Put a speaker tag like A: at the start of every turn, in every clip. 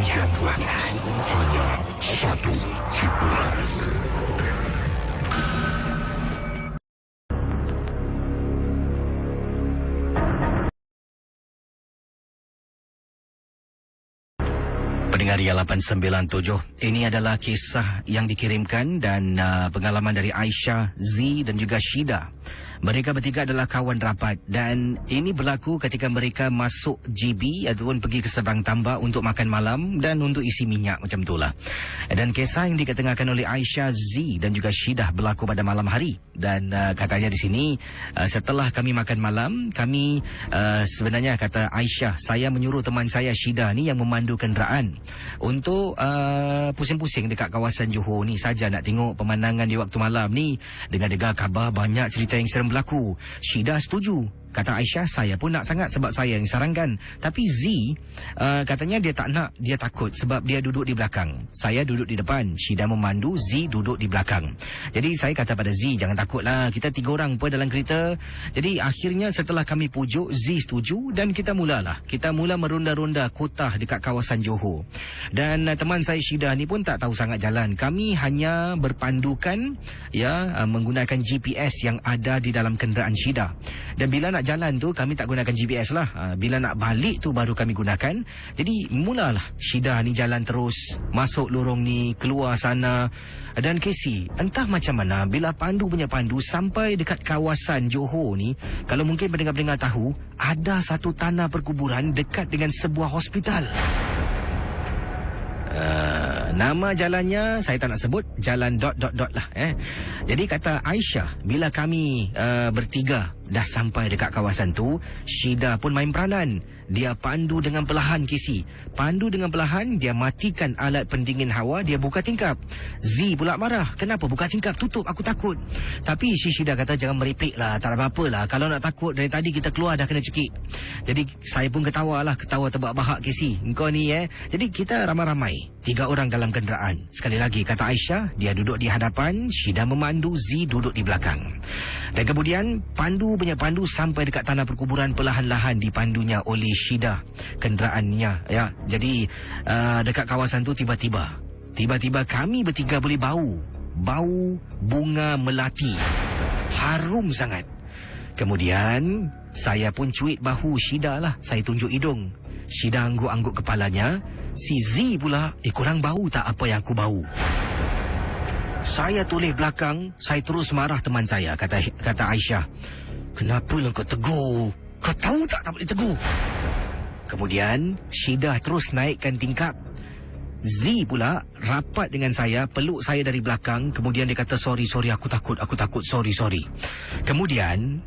A: jam 12 hanya satu hiburan.
B: Pendengar Ria 897, ini adalah kisah yang dikirimkan dan pengalaman dari Aisyah, Z dan juga Shida. Mereka bertiga adalah kawan rapat dan ini berlaku ketika mereka masuk GB ataupun pergi ke seberang tambak untuk makan malam dan untuk isi minyak macam itulah. Dan kisah yang diketengahkan oleh Aisyah, Z dan juga Shida berlaku pada malam hari. Dan katanya di sini setelah kami makan malam, kami sebenarnya kata Aisyah, saya menyuruh teman saya Shida ni yang memandu kenderaan untuk pusing-pusing dekat kawasan Johor ni saja nak tengok pemandangan di waktu malam ni. Dengar-dengar khabar banyak cerita yang seram berlaku. Shida setuju. Kata Aisyah, saya pun nak sangat sebab saya yang sarankan. Tapi Z katanya dia tak nak, dia takut sebab dia duduk di belakang. Saya duduk di depan, Shida memandu, Z duduk di belakang. Jadi saya kata pada Z, jangan takutlah, kita 3 orang pun dalam kereta. Jadi akhirnya setelah kami pujuk, Z setuju dan kita mula meronda-ronda kota dekat kawasan Johor. Dan teman saya Shida ni pun tak tahu sangat jalan. Kami hanya berpandukan menggunakan GPS yang ada di dalam kenderaan Shida. Dan bila nak jalan tu kami tak gunakan GPS lah. Bila nak balik tu baru kami gunakan. Jadi mulalah Shida ni jalan terus, masuk lorong ni, keluar sana. Dan Casey, entah macam mana bila pandu sampai dekat kawasan Johor ni, kalau mungkin pendengar-pendengar tahu, ada satu tanah perkuburan dekat dengan sebuah hospital. Nama jalannya saya tak nak sebut, jalan ... lah. Jadi kata Aisyah, bila kami bertiga dah sampai dekat kawasan tu, Shida pun main peranan. Dia pandu dengan perlahan, Casey. Pandu dengan perlahan, dia matikan alat pendingin hawa, dia buka tingkap. Z pula marah. Kenapa buka tingkap? Tutup, aku takut. Tapi si Shida kata, jangan merepek lah, tak ada apa-apa lah. Kalau nak takut, dari tadi kita keluar dah kena cekik. Jadi saya pun ketawa terbahak-bahak, Casey. Engkau ni Jadi kita ramai-ramai, 3 orang dalam kenderaan. Sekali lagi kata Aisyah, dia duduk di hadapan, Shida memandu, Z duduk di belakang. Dan kemudian pandu sampai dekat tanah perkuburan, perlahan-lahan dipandunya oleh Shida kenderaannya Jadi dekat kawasan tu tiba-tiba kami bertiga boleh bau bunga melati, harum sangat. Kemudian saya pun cuit bahu Shida lah, saya tunjuk hidung. Shida angguk-angguk kepalanya. Si Z pula, korang bau tak apa yang aku bau? Saya toleh belakang, saya terus marah teman saya, kata Aisyah. Kenapa kau tegur? Kau tahu tak boleh tegur? Kemudian Shida terus naikkan tingkap. Z pula rapat dengan saya, peluk saya dari belakang. Kemudian dia kata, sorry, aku takut, sorry. Kemudian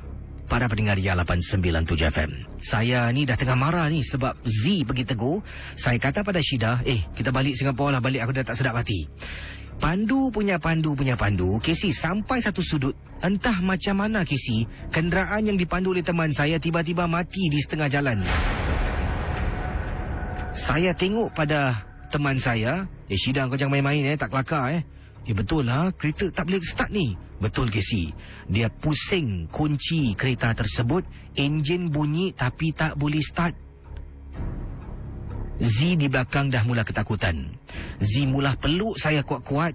B: para pendengar Ria 897 FM, saya ni dah tengah marah ni sebab Z pergi tegur. Saya kata pada Shida, kita balik Singapura lah, balik, aku dah tak sedap hati. Pandu punya pandu, Casey, sampai satu sudut. Entah macam mana, Casey, kenderaan yang dipandu oleh teman saya tiba-tiba mati di setengah jalan. Saya tengok pada teman saya, Shida, kau jangan main-main tak kelakar betul lah, kereta tak boleh start ni. Betul, Casey. Dia pusing kunci kereta tersebut, enjin bunyi tapi tak boleh start. Z di belakang dah mula ketakutan. Z mula peluk saya kuat-kuat.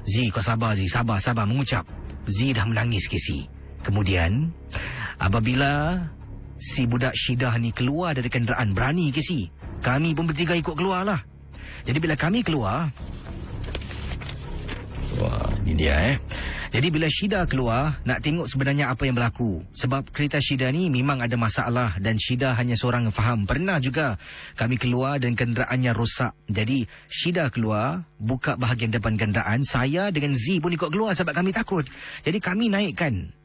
B: Z, kau sabar, Z. Sabar, mengucap. Z dah menangis, Casey. Kemudian, apabila si budak Shida ni keluar dari kenderaan, berani, Casey, kami pun bertiga ikut keluar lah. Jadi bila kami keluar, wah, ini dia Jadi bila Shida keluar, nak tengok sebenarnya apa yang berlaku. Sebab kereta Shida ni memang ada masalah dan Shida hanya seorang yang faham. Pernah juga kami keluar dan kenderaannya rosak. Jadi Shida keluar, buka bahagian depan kenderaan. Saya dengan Z pun ikut keluar sebab kami takut. Jadi kami naikkan.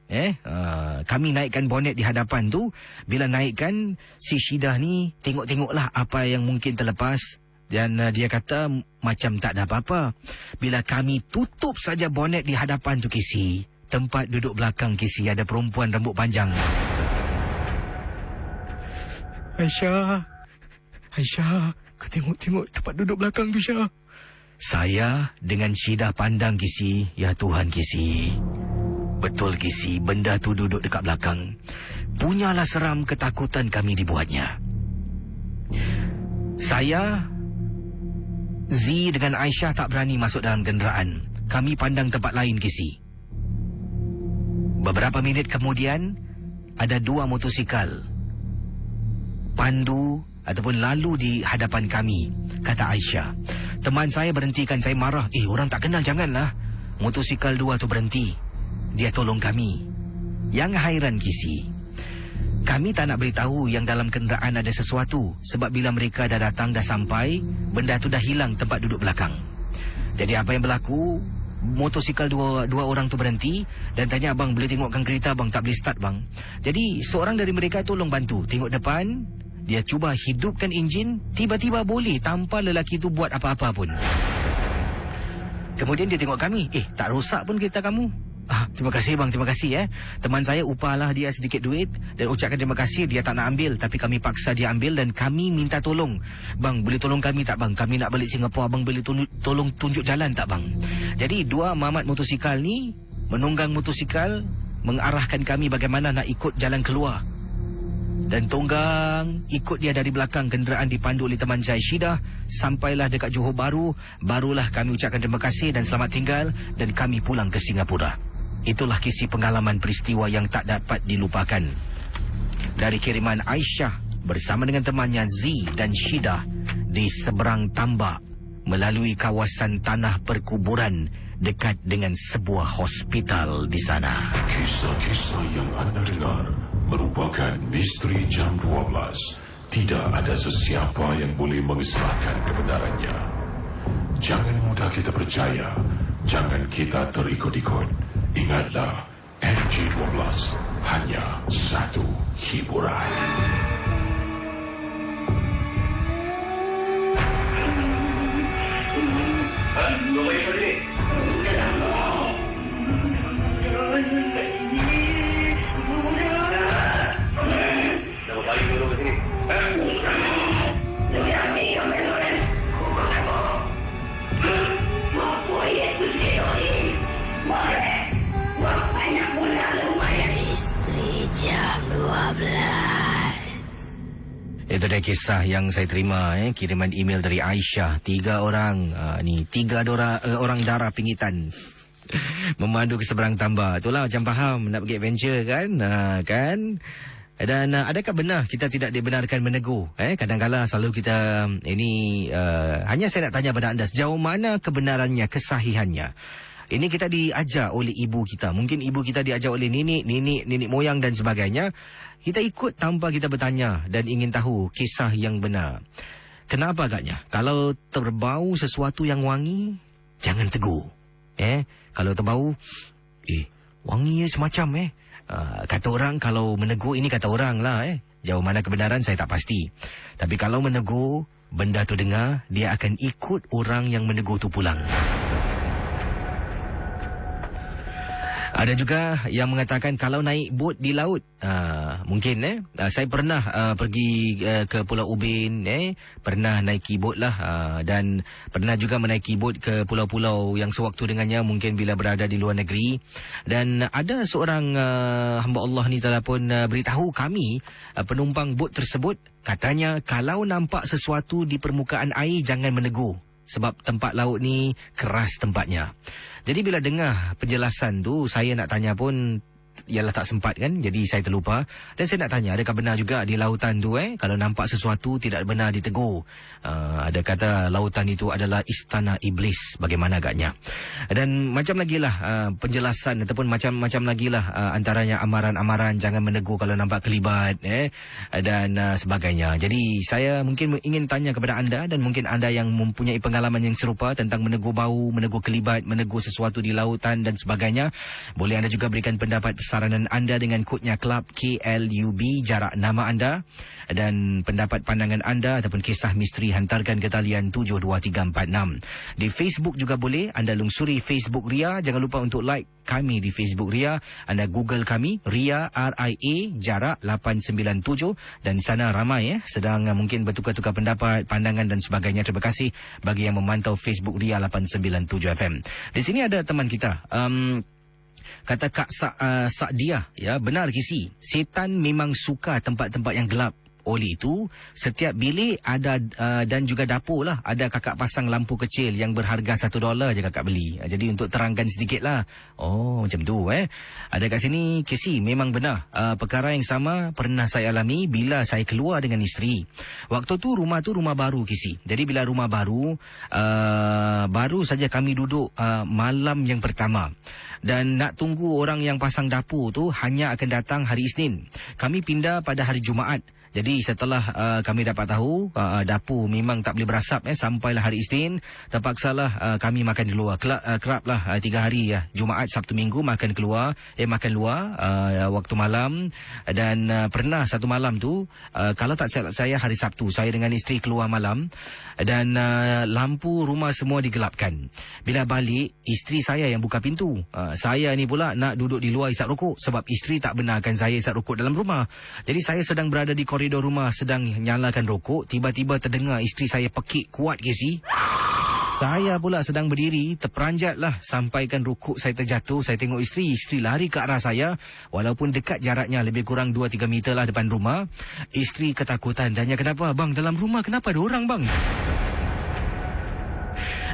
B: Kami naikkan bonet di hadapan tu. Bila naikkan, si Shida ni tengok-tengoklah apa yang mungkin terlepas. Dan dia kata macam tak ada apa-apa. Bila kami tutup saja bonet di hadapan tu, Casey, tempat duduk belakang, Casey, ada perempuan rambut panjang. Aisyah, kau tengok tempat duduk belakang tu, Syah. Saya dengan Shida pandang, Casey. Ya Tuhan, Casey. Betul, Casey, benda tu duduk dekat belakang. Punyalah seram ketakutan kami dibuatnya. Saya Z dengan Aisyah tak berani masuk dalam kenderaan. Kami pandang tempat lain, Kisi. Beberapa minit kemudian, ada 2 motosikal pandu ataupun lalu di hadapan kami, kata Aisyah. Teman saya berhentikan, saya marah. Orang tak kenal, janganlah. Motosikal 2 tu berhenti. Dia tolong kami. Yang hairan, Kisi, kami tak nak beritahu yang dalam kenderaan ada sesuatu. Sebab bila mereka dah datang, dah sampai, benda tu dah hilang tempat duduk belakang. Jadi apa yang berlaku, motosikal dua orang tu berhenti dan tanya, abang boleh tengokkan kereta abang, tak boleh start bang. Jadi seorang dari mereka tolong bantu tengok depan. Dia cuba hidupkan enjin, tiba-tiba boleh tanpa lelaki tu buat apa-apa pun. Kemudian dia tengok kami, tak rosak pun kereta kamu. Terima kasih bang, terima kasih. Teman saya upahlah dia sedikit duit dan ucapkan terima kasih. Dia tak nak ambil, tapi kami paksa dia ambil dan kami minta tolong. Bang, boleh tolong kami tak bang? Kami nak balik Singapura, abang boleh tolong tunjuk jalan tak bang? Jadi 2 mamat motosikal ni menunggang motosikal, mengarahkan kami bagaimana nak ikut jalan keluar. Dan tunggang ikut dia dari belakang. Kenderaan dipandu oleh teman saya Syida. Sampailah dekat Johor Bahru. Barulah kami ucapkan terima kasih dan selamat tinggal, dan kami pulang ke Singapura. Itulah kisah pengalaman peristiwa yang tak dapat dilupakan dari kiriman Aisyah bersama dengan temannya Z dan Syida di seberang tambak melalui kawasan tanah perkuburan dekat dengan sebuah hospital di sana.
A: Kisah-kisah yang anda dengar merupakan misteri jam 12. Tidak ada sesiapa yang boleh mengesahkan kebenarannya. Jangan mudah kita percaya. Jangan kita terikut-ikut. Ingatlah, MG12 hanya satu hiburan.
C: Misteri jam 12.
B: Itu dia kisah yang saya terima, kiriman email dari Aisyah. 3 orang, ni 3 orang darah pingitan memandu ke seberang tambak. Itulah macam faham nak pergi adventure kan, kan. Dan adakah benar kita tidak dibenarkan menegur? Kadang-kadang selalu kita hanya saya nak tanya pada anda, sejauh mana kebenarannya, kesahihannya? Ini kita diajar oleh ibu kita. Mungkin ibu kita diajar oleh nenek moyang dan sebagainya. Kita ikut tanpa kita bertanya dan ingin tahu kisah yang benar. Kenapa agaknya? Kalau terbau sesuatu yang wangi, jangan tegur. Kalau terbau, wangi semacam kata orang kalau menegur, ini kata orang lah. Jauh mana kebenaran saya tak pasti. Tapi kalau menegur, benda tu dengar, dia akan ikut orang yang menegur tu pulang. Ada juga yang mengatakan kalau naik bot di laut, mungkin saya pernah pergi ke Pulau Ubin, pernah naiki bot lah, dan pernah juga menaiki bot ke pulau-pulau yang sewaktu dengannya mungkin bila berada di luar negeri. Dan ada seorang hamba Allah ni telah pun beritahu kami, penumpang bot tersebut, katanya kalau nampak sesuatu di permukaan air jangan menegur. Sebab tempat laut ni keras tempatnya. Jadi bila dengar penjelasan tu, saya nak tanya pun ialah tak sempat kan. Jadi saya terlupa. Dan saya nak tanya, adakah benar juga di lautan tu kalau nampak sesuatu tidak benar ditegur? Ada kata lautan itu adalah istana iblis. Bagaimana agaknya? Dan macam lagi lah penjelasan ataupun macam-macam lagi lah antaranya amaran-amaran jangan menegur kalau nampak kelibat dan sebagainya. Jadi saya mungkin ingin tanya kepada anda dan mungkin anda yang mempunyai pengalaman yang serupa tentang menegur bau, menegur kelibat, menegur sesuatu di lautan dan sebagainya. Boleh anda juga berikan pendapat saranan anda dengan kodnya Club KLUB, jarak nama anda dan pendapat pandangan anda ataupun kisah misteri hantarkan ke talian 72346. Di Facebook juga boleh anda lungsuri Facebook Ria. Jangan lupa untuk like kami di Facebook Ria. Anda Google kami Ria RIA jarak 897 dan sana ramai sedang mungkin bertukar-tukar pendapat, pandangan dan sebagainya. Terima kasih bagi yang memantau Facebook Ria 897 FM. Di sini ada teman kita kata Kak Sakdiah, benar Kisi, setan memang suka tempat-tempat yang gelap. Oli itu, setiap bilik ada dan juga dapur lah, ada kakak pasang lampu kecil yang berharga $1 je kakak beli. Jadi untuk terangkan sedikit lah. Oh, macam tu Ada kat sini, Casey, memang benar. Perkara yang sama pernah saya alami bila saya keluar dengan isteri. Waktu tu rumah baru, Casey. Jadi bila rumah baru, baru saja kami duduk malam yang pertama. Dan nak tunggu orang yang pasang dapur tu hanya akan datang hari Isnin. Kami pindah pada hari Jumaat. Jadi setelah kami dapat tahu dapur memang tak boleh berasap sampailah hari Isnin, terpaksalah kami makan di luar. Kerap lah 3 hari Jumaat, Sabtu, Minggu makan luar waktu malam. Dan pernah satu malam tu, kalau tak silap saya hari Sabtu, saya dengan isteri keluar malam dan lampu rumah semua digelapkan. Bila balik, isteri saya yang buka pintu. Saya ni pula nak duduk di luar isap rokok sebab isteri tak benarkan saya isap rokok dalam rumah. Jadi saya sedang berada di koridor rumah sedang nyalakan rokok, tiba-tiba terdengar isteri saya pekik kuat, Casey. Saya pula sedang berdiri, terperanjatlah sampaikan rokok saya terjatuh. Saya tengok isteri lari ke arah saya. Walaupun dekat jaraknya lebih kurang 2-3 meter lah depan rumah. Isteri ketakutan, tanya kenapa? Bang, dalam rumah kenapa ada orang, bang?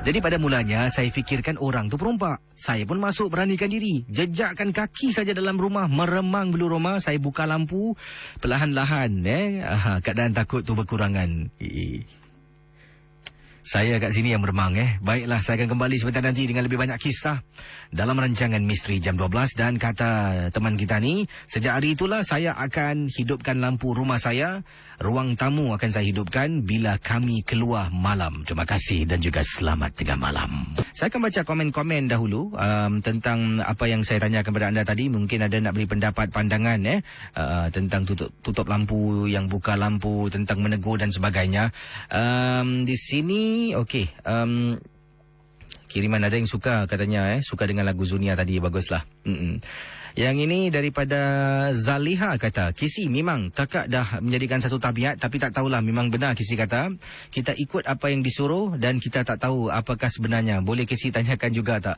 B: Jadi pada mulanya saya fikirkan orang tu perompak. Saya pun masuk beranikan diri. Jejakkan kaki saja dalam rumah, meremang bulu rumah. Saya buka lampu perlahan-lahan. Keadaan takut tu berkurangan. Saya kat sini yang meremang. Baiklah, saya akan kembali sebentar nanti dengan lebih banyak kisah dalam rancangan Misteri Jam 12. Dan kata teman kita ni, sejak hari itulah saya akan hidupkan lampu rumah saya. Ruang tamu akan saya hidupkan bila kami keluar malam. Terima kasih dan juga selamat tengah malam. Saya akan baca komen-komen dahulu tentang apa yang saya tanyakan kepada anda tadi. Mungkin ada nak beri pendapat, pandangan tentang tutup lampu, yang buka lampu, tentang menegur dan sebagainya. Di sini, okey. Kiriman ada yang suka katanya, suka dengan lagu Zunia tadi, baguslah. Yang ini daripada Zaliha kata, Casey, memang kakak dah menjadikan satu tabiat, tapi tak tahulah, memang benar Casey kata, kita ikut apa yang disuruh dan kita tak tahu apakah sebenarnya. Boleh Casey tanyakan juga tak?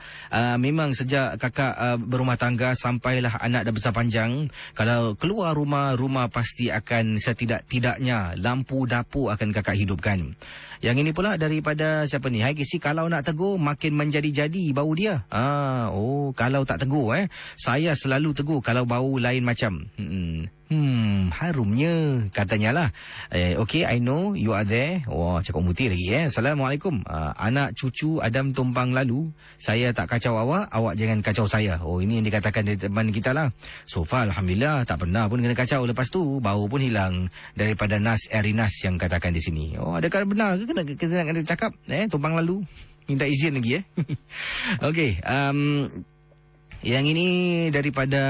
B: Memang sejak kakak berumah tangga sampailah anak dah besar panjang, kalau keluar rumah pasti akan setidak-tidaknya lampu dapur akan kakak hidupkan. Yang ini pula daripada siapa ni? Hai Casey, kalau nak tegur makin menjadi-jadi bau dia. Kalau tak tegur saya selalu tegur kalau bau lain macam. Harumnya katanya lah. Okay, I know you are there. Wah, cakap muti lagi Assalamualaikum. Anak cucu Adam tumpang lalu. Saya tak kacau awak jangan kacau saya. Ini yang dikatakan dari teman kita lah. So far, Alhamdulillah, tak pernah pun kena kacau. Lepas tu, bau pun hilang. Daripada Nas Erinas yang katakan di sini. Adakah benar ke kita nak cakap? Tumpang lalu. Minta izin lagi Okay, yang ini daripada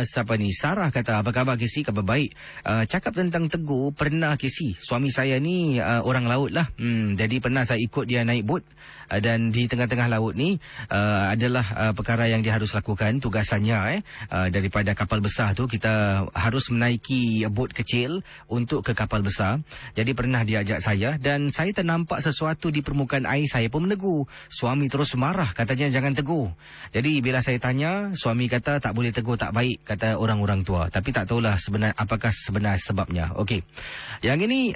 B: siapa ni? Sarah kata, apa khabar Casey? Khabar baik. Cakap tentang tegur, pernah Casey. Suami saya ni orang laut lah. Jadi pernah saya ikut dia naik bot. Dan di tengah-tengah laut ni adalah perkara yang dia harus lakukan, tugasannya daripada kapal besar tu kita harus menaiki bot kecil untuk ke kapal besar. Jadi pernah dia ajak saya dan saya ternampak sesuatu di permukaan air, saya pun menegur. Suami terus marah, katanya jangan tegur. Jadi bila saya tanya, suami kata tak boleh tegur, tak baik, kata orang-orang tua. Tapi tak tahulah apakah sebenar sebabnya. Okey. Yang ini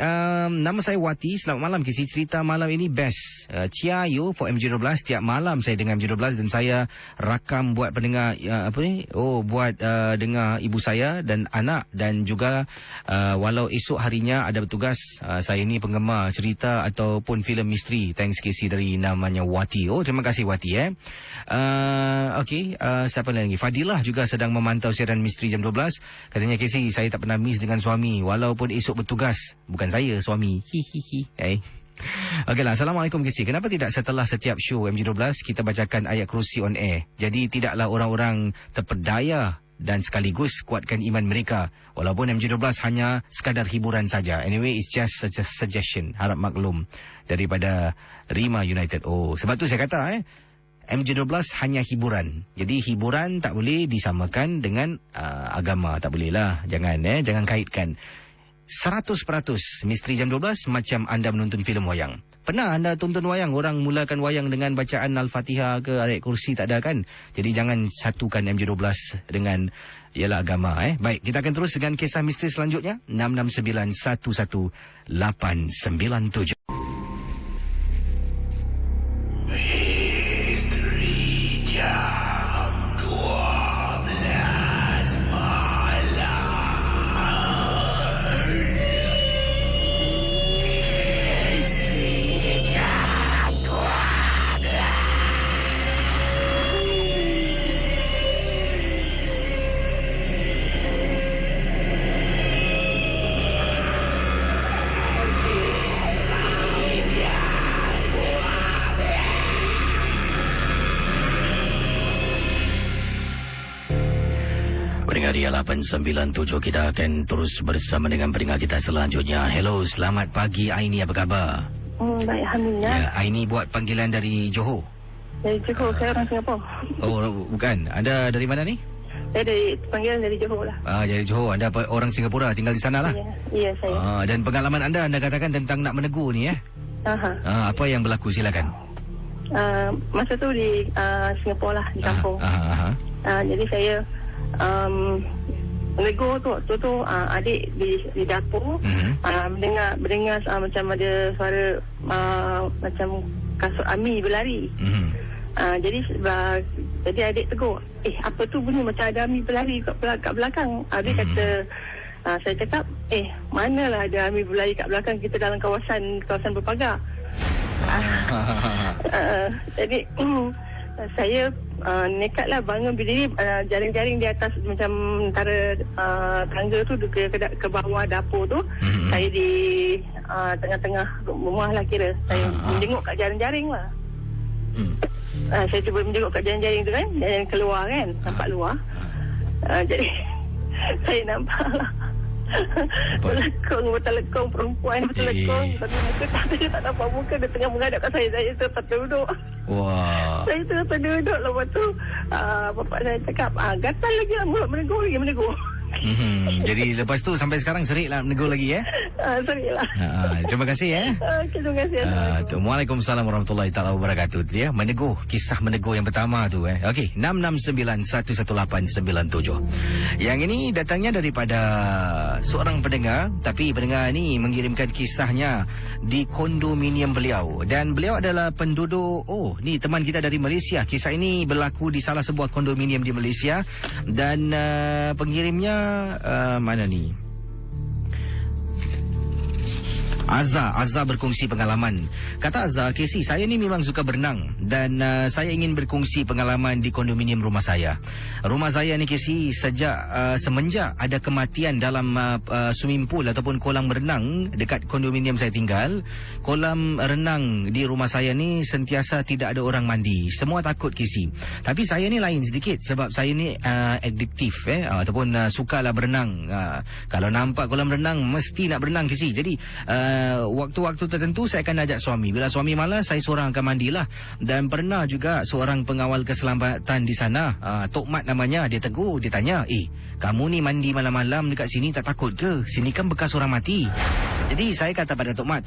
B: nama saya Wati. Selamat malam Casey. Cerita malam ini best. Ciao for MJ12. Tiap malam saya dengar MJ12 dan saya rakam buat pendengar dengar ibu saya dan anak, dan juga walau esok harinya ada bertugas. Saya ini penggemar cerita ataupun filem misteri. Thanks Casey, dari namanya Wati. Terima kasih Wati Okey, siapa lagi? Fadilah juga sedang memantau siaran Misteri Jam 12. Katanya Casey, saya tak pernah miss dengan suami walaupun esok bertugas. Bukan saya, suami. Okeylah, Assalamualaikum Casey. Kenapa tidak setelah setiap show MJ12 kita bacakan ayat kerusi on air? Jadi tidaklah orang-orang terpedaya dan sekaligus kuatkan iman mereka. Walaupun MJ12 hanya sekadar hiburan saja. Anyway, it's just such a suggestion. Harap maklum. Daripada Rima United. Sebab tu saya kata MJ12 hanya hiburan. Jadi hiburan tak boleh disamakan dengan agama. Tak boleh lah. Jangan kaitkan. 100% Misteri Jam 12 macam anda menonton filem wayang. Pernah anda tonton wayang, orang mulakan wayang dengan bacaan Al-Fatihah ke ayat kursi, tak ada kan? Jadi jangan satukan MJ12 dengan ialah agama. Baik, kita akan terus dengan kisah misteri selanjutnya. 669 11897.
A: Misteri Jam 12 malam. Misteri Jam 12.
B: Pendengar Ria 897, kita akan terus bersama dengan pendengar kita selanjutnya. Hello, selamat pagi Aini, apa khabar?
C: Baik, Alhamdulillah.
B: Ya, Aini buat panggilan dari Johor.
C: Dari Johor, saya orang Singapura.
B: Oh, bukan. Anda dari mana ni?
C: Saya panggilan dari Johor lah.
B: Dari Johor. Anda orang Singapura, tinggal di sana lah?
C: Ya, saya.
B: Dan pengalaman anda katakan tentang nak menegur ni apa yang berlaku, silakan.
C: Masa tu di Singapura lah, di kampung. Jadi saya menegur tu adik di dapur, mendengar macam ada suara macam kasut Ami berlari. Jadi adik tegur, apa tu bunyi macam ada Ami berlari kat belakang. Adik kata, saya cakap, manalah ada Ami berlari kat belakang, kita dalam kawasan berpagar. Jadi saya nekatlah bangun berdiri, jaring-jaring di atas macam antara tangga tu ke bawah dapur tu. Saya di tengah-tengah rumah lah kira. Saya menjenguk kat jaring-jaring lah. Saya cuba menjenguk kat jaring-jaring tu kan, jaring keluar kan, nampak luar. Jadi saya nampak bertelekong perempuan bertelekong, tapi muka saya tak nampak muka, dia tengah menghadap kat saya. Saya terduduk.
B: Wah.
C: Saya terduduk. Lepas tu bapak saya cakap, gatal lagi lah mulut, menegur.
B: Jadi lepas tu sampai sekarang serik lah menegur lagi
C: Serik lah.
B: Terima kasih
C: Terima kasih.
B: Waalaikumsalam warahmatullahi taala wabarakatuh. Dia menegur, kisah menegur yang pertama tu Okey, 669 11897. Yang ini datangnya daripada seorang pendengar, tapi pendengar ni mengirimkan kisahnya di kondominium beliau, dan beliau adalah penduduk ni teman kita dari Malaysia. Kisah ini berlaku di salah sebuah kondominium di Malaysia, dan pengirimnya mana ni? Azza berkongsi pengalaman. Kata Azza, Casey, saya ni memang suka berenang, dan saya ingin berkongsi pengalaman di kondominium rumah saya. Rumah saya ni, Casey, semenjak ada kematian dalam swimming pool ataupun kolam renang dekat kondominium saya tinggal, kolam renang di rumah saya ni sentiasa tidak ada orang mandi. Semua takut, Casey. Tapi saya ni lain sedikit, sebab saya ni adiktif ataupun sukalah berenang. Kalau nampak kolam renang mesti nak berenang, Casey. Jadi waktu-waktu tertentu saya akan ajak suami. Bila suami malas, saya seorang akan mandilah. Dan pernah juga seorang pengawal keselamatan di sana, Tok Mat namanya, dia tegur, dia tanya, kamu ni mandi malam-malam dekat sini tak takut ke? Sini kan bekas orang mati. Jadi saya kata pada Tok Mat,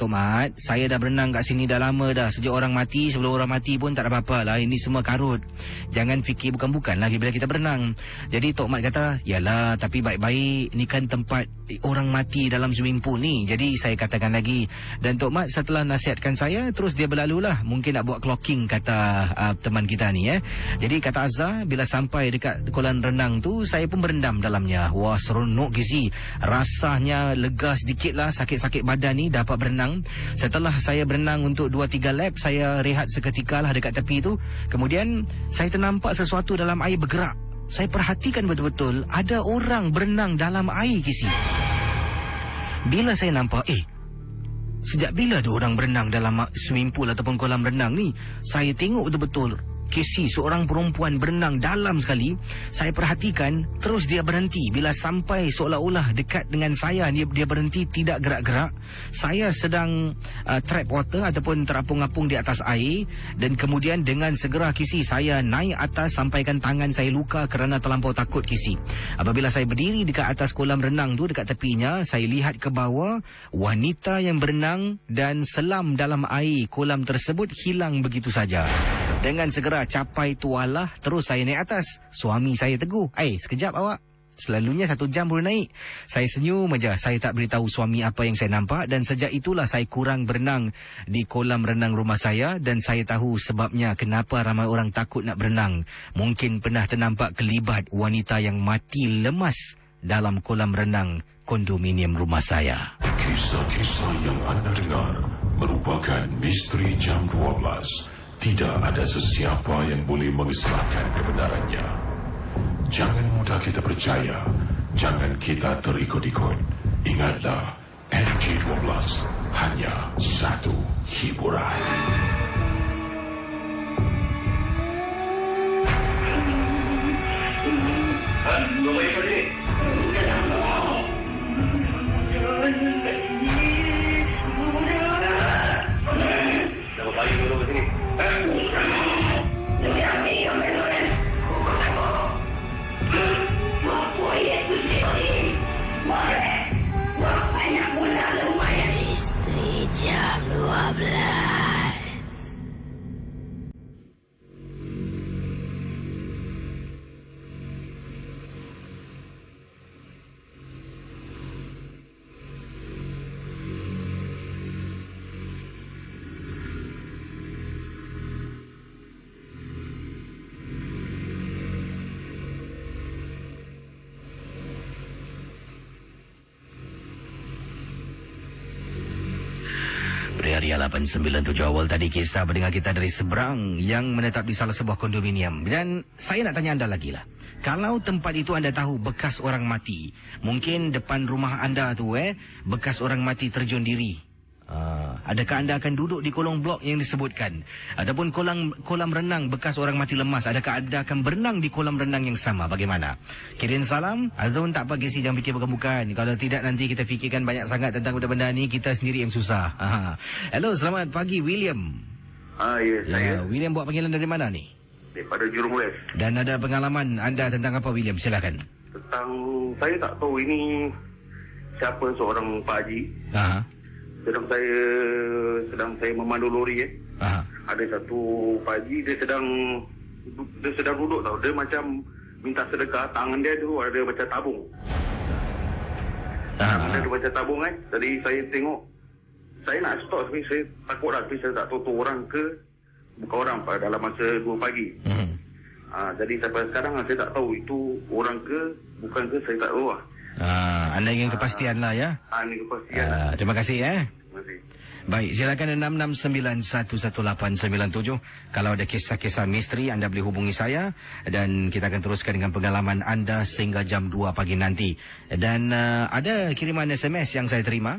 B: saya dah berenang kat sini dah lama dah. Sejak orang mati, sebelum orang mati pun tak ada apa-apa lah. Ini semua karut. Jangan fikir bukan-bukan lagi bila kita berenang. Jadi Tok Mat kata, yalah, tapi baik-baik, ni kan tempat orang mati dalam swimming pool ni. Jadi saya katakan lagi. Dan Tok Mat setelah nasihatkan saya, terus dia berlalulah. Mungkin nak buat clocking, kata teman kita ni. Jadi kata Azza, bila sampai dekat kolam renang tu, saya pun berendam dalamnya. Wah, seronok Gizi. Rasanya lega sedikit lah, sakit-sakit badan ni dapat berenang. Setelah saya berenang untuk 2-3 lap, saya rehat seketika lah dekat tepi tu. Kemudian saya ternampak sesuatu dalam air bergerak. Saya perhatikan betul-betul, ada orang berenang dalam air, Gizi. Bila saya nampak, sejak bila ada orang berenang dalam swimming pool ataupun kolam renang ni? Saya tengok betul-betul, Casey, seorang perempuan berenang dalam sekali. Saya perhatikan, terus dia berhenti. Bila sampai seolah-olah dekat dengan saya, dia berhenti, tidak gerak-gerak. Saya sedang trap water ataupun terapung-apung di atas air. Dan kemudian dengan segera Casey, saya naik atas, sampaikan tangan saya luka kerana terlampau takut Casey. Apabila saya berdiri dekat atas kolam renang tu, dekat tepinya, saya lihat ke bawah, wanita yang berenang dan selam dalam air kolam tersebut hilang begitu saja. Dengan segera capai tualah, terus saya naik atas. Suami saya tegur, sekejap awak. Selalunya 1 jam baru naik. Saya senyum aja. Saya tak beritahu suami apa yang saya nampak. Dan sejak itulah saya kurang berenang di kolam renang rumah saya. Dan saya tahu sebabnya kenapa ramai orang takut nak berenang. Mungkin pernah ternampak kelibat wanita yang mati lemas dalam kolam renang kondominium rumah saya.
D: Kisah-kisah yang anda dengar merupakan misteri jam 12. Tidak ada sesiapa yang boleh mengesahkan kebenarannya. Jangan mudah kita percaya. Jangan kita terikut-ikut. Ingatlah, NG12 hanya satu hiburan.
A: Misteri jam 12.
B: Area 897 awal tadi kisah pendengar kita dari seberang yang menetap di salah sebuah kondominium. Dan saya nak tanya anda lagi lah. Kalau tempat itu anda tahu bekas orang mati, mungkin depan rumah anda tu bekas orang mati terjun diri. Adakah anda akan duduk di kolong blok yang disebutkan? Ataupun kolam renang bekas orang mati lemas, adakah anda akan berenang di kolam renang yang sama? Bagaimana? Kirim salam. Azun tak apa Casey, jangan fikir bukan-bukan. Kalau tidak nanti kita fikirkan banyak sangat tentang benda-benda ni, kita sendiri yang susah. Hello, selamat pagi William.
E: Ya, saya.
B: William buat panggilan dari mana ni?
E: Daripada Jurong West.
B: Dan ada pengalaman anda tentang apa William? Silakan.
E: Tentang, saya tak tahu ini siapa seorang Pak Haji. Sedang saya memandu lori Ada satu Pak Haji, dia sedang duduk tau. Dia macam minta sedekah, tangan dia tu ada macam tabung. Dia ada macam tabung Jadi saya tengok, saya nak stop tapi saya takut lah, tapi saya tak tahu tu orang ke bukan orang pada dalam masa 2 pagi. Jadi sampai sekarang saya tak tahu itu orang ke bukan ke, saya tak tahu lah.
B: Anda ingin kepastian lah ya?
E: Ingin kepastian.
B: Terima kasih
E: Terima kasih.
B: Baik, silakan 66911897. Kalau ada kisah-kisah misteri, anda boleh hubungi saya dan kita akan teruskan dengan pengalaman anda sehingga jam 2 pagi nanti. Dan ada kiriman SMS yang saya terima.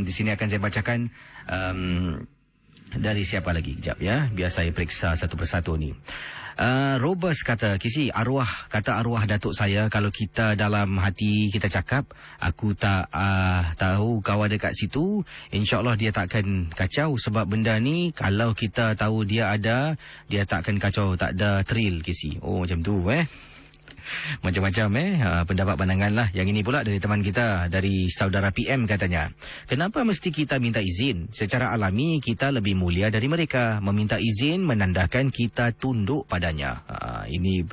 B: Di sini akan saya bacakan dari siapa lagi? Kejap ya, biar saya periksa satu persatu ni. Robert kata, Casey, kata arwah datuk saya, kalau kita dalam hati kita cakap, aku tak tahu kau ada kat situ, insyaAllah dia tak akan kacau. Sebab benda ni, kalau kita tahu dia ada, dia tak akan kacau, tak ada thrill, Casey. Oh, macam tu macam-macam pendapat pandangan lah. Yang ini pula dari teman kita, dari saudara PM katanya, kenapa mesti kita minta izin? Secara alami kita lebih mulia dari mereka. Meminta izin menandakan kita tunduk padanya. Ini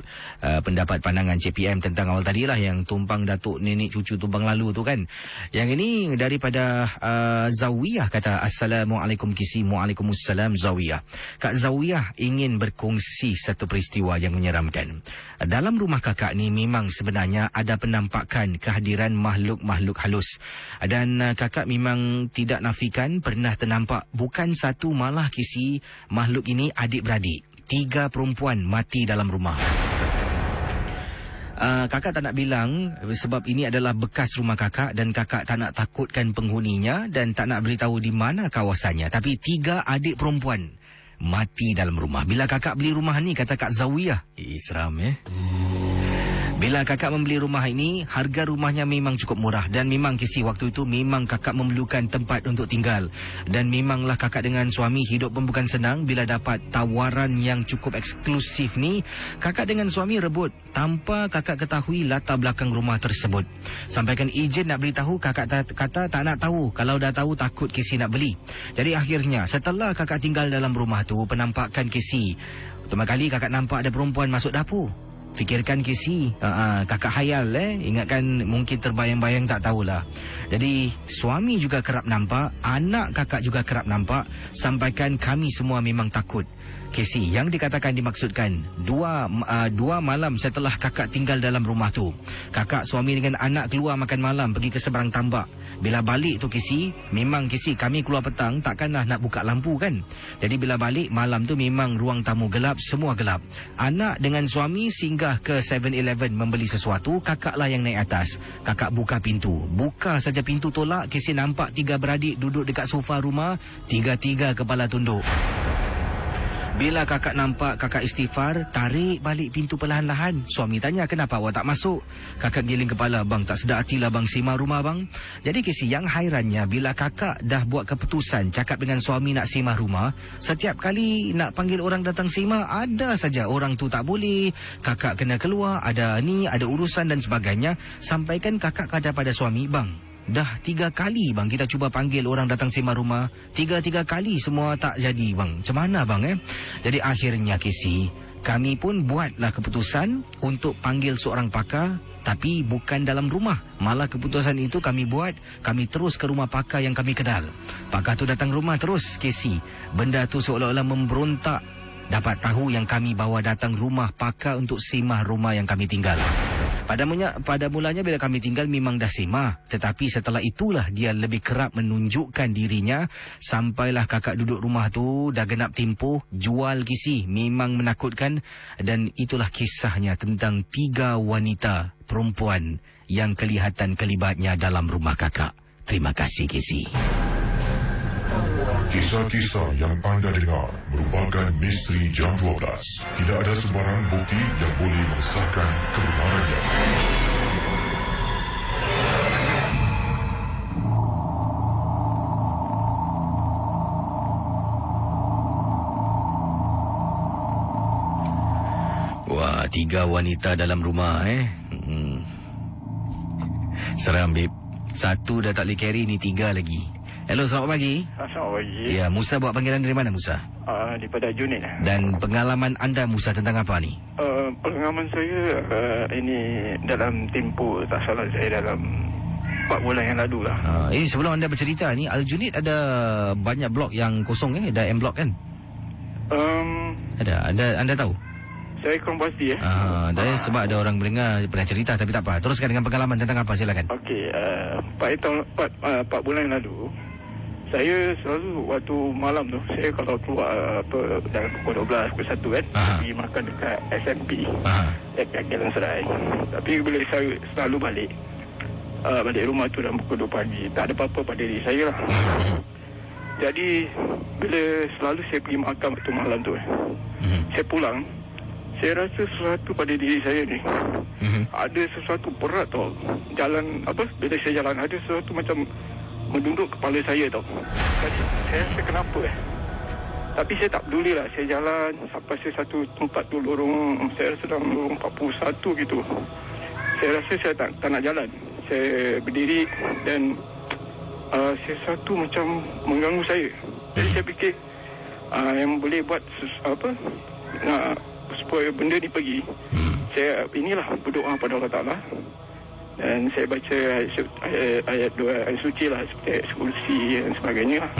B: pendapat pandangan CPM tentang awal tadi lah, yang tumpang datuk nenek cucu tumpang lalu tu kan. Yang ini daripada Zawiyah kata, Assalamualaikum Casey. Waalaikumsalam Zawiyah. Kak Zawiyah ingin berkongsi satu peristiwa yang menyeramkan. Dalam rumah kakak ni memang sebenarnya ada penampakan kehadiran makhluk-makhluk halus. Dan kakak memang tidak nafikan pernah ternampak bukan satu malah Casey, makhluk ini adik-beradik. 3 perempuan mati dalam rumah. Kakak tak nak bilang sebab ini adalah bekas rumah kakak dan kakak tak nak takutkan penghuninya dan tak nak beritahu di mana kawasannya. Tapi 3 adik perempuan mati dalam rumah. Bila kakak beli rumah ni, kata Kak Zawiyah, seram bila kakak membeli rumah ini, harga rumahnya memang cukup murah. Dan memang Kesi, waktu itu memang kakak memerlukan tempat untuk tinggal. Dan memanglah kakak dengan suami hidup pun bukan senang. Bila dapat tawaran yang cukup eksklusif ni, kakak dengan suami rebut tanpa kakak ketahui latar belakang rumah tersebut. Sampaikan ejen nak beritahu, kakak kata tak nak tahu. Kalau dah tahu, takut Kesi nak beli. Jadi akhirnya, setelah kakak tinggal dalam rumah tu, penampakan Kesi, pertama kali kakak nampak ada perempuan masuk dapur. Fikirkan Kesi, kakak hayal ingatkan mungkin terbayang-bayang, tak tahulah. Jadi suami juga kerap nampak, anak kakak juga kerap nampak. Sampaikan kami semua memang takut. Kesi, yang dikatakan dimaksudkan dua malam setelah kakak tinggal dalam rumah tu, kakak, suami dengan anak keluar makan malam, pergi ke seberang tambak. Bila balik tu Kesi, memang Kesi, kami keluar petang, takkanlah nak buka lampu kan. Jadi bila balik malam tu memang ruang tamu gelap, semua gelap. Anak dengan suami singgah ke 7-Eleven membeli sesuatu, kakaklah yang naik atas. Kakak buka pintu, buka saja pintu tolak, Kesi nampak 3 beradik duduk dekat sofa rumah, 3-3 kepala tunduk. Bila kakak nampak, kakak istighfar, tarik balik pintu perlahan-lahan. Suami tanya, kenapa awak tak masuk? Kakak giling kepala, bang, tak sedar hatilah bang, sima rumah bang. Jadi Kesi, yang hairannya, bila kakak dah buat keputusan cakap dengan suami nak sima rumah, setiap kali nak panggil orang datang sima, ada saja orang tu tak boleh, kakak kena keluar, ada ni, ada urusan dan sebagainya. Sampaikan kakak kata pada suami, bang, dah 3 kali bang kita cuba panggil orang datang sema rumah, 3 kali semua tak jadi bang. Macam mana bang Jadi akhirnya Kesi, kami pun buatlah keputusan untuk panggil seorang pakar, tapi bukan dalam rumah. Malah keputusan itu kami buat, kami terus ke rumah pakar yang kami kenal. Pakar tu datang rumah terus Kesi. Benda tu seolah-olah memberontak. Dapat tahu yang kami bawa datang rumah pakar untuk semah rumah yang kami tinggal. Pada mulanya bila kami tinggal memang dah semah, tetapi setelah itulah dia lebih kerap menunjukkan dirinya. Sampailah kakak duduk rumah tu dah genap tempoh jual Kesi. Memang menakutkan. Dan itulah kisahnya tentang 3 wanita perempuan yang kelihatan kelibatnya dalam rumah kakak. Terima kasih Kesi.
D: Kisah-kisah yang anda dengar merupakan misteri jam 12. Tidak ada sebarang bukti yang boleh mengesahkan kebenarannya.
B: Wah, 3 wanita dalam rumah Seram, babe. 1 dah tak boleh carry, ni 3 lagi. Hello, selamat pagi.
F: Selamat pagi.
B: Ya, Musa buat panggilan dari mana, Musa?
F: Daripada Junit.
B: Dan pengalaman anda, Musa, tentang apa ni?
F: Pengalaman saya ini dalam tempoh, tak salah saya dalam 4 bulan yang lalu lah.
B: Sebelum anda bercerita ni, Al-Junid ada banyak blok yang kosong Ada M blok kan? Ada. Anda tahu?
F: Saya kurang pasti
B: Sebab ada orang mendengar pernah cerita, tapi tak apa. Teruskan dengan pengalaman tentang apa, silakan.
F: Okey, 4 bulan yang lalu, saya selalu waktu malam tu, saya kalau keluar dalam pukul 12, pukul 1 kan, pergi makan dekat SMP, dekat Jalan Serai. Tapi bila saya selalu balik rumah tu dalam pukul 2 pagi, tak ada apa-apa pada diri saya lah. Jadi bila selalu saya pergi makan waktu malam tu, saya pulang, saya rasa sesuatu pada diri saya ni. Ada sesuatu berat tau. Bila saya jalan, ada sesuatu macam menduduk kepala saya tau. Jadi saya rasa kenapa Tapi saya tak peduli lah. Saya jalan sampai saya satu tempat tu, lorong, saya rasa dalam lorong 41 gitu. Saya rasa saya tak nak jalan. Saya berdiri dan sesuatu macam mengganggu saya. Jadi saya fikir yang boleh buat supaya benda ni pergi, saya berdoa pada Allah Ta'ala. Dan saya baca ayat doa ayat suci lah, seperti ayat kursi dan sebagainya lah.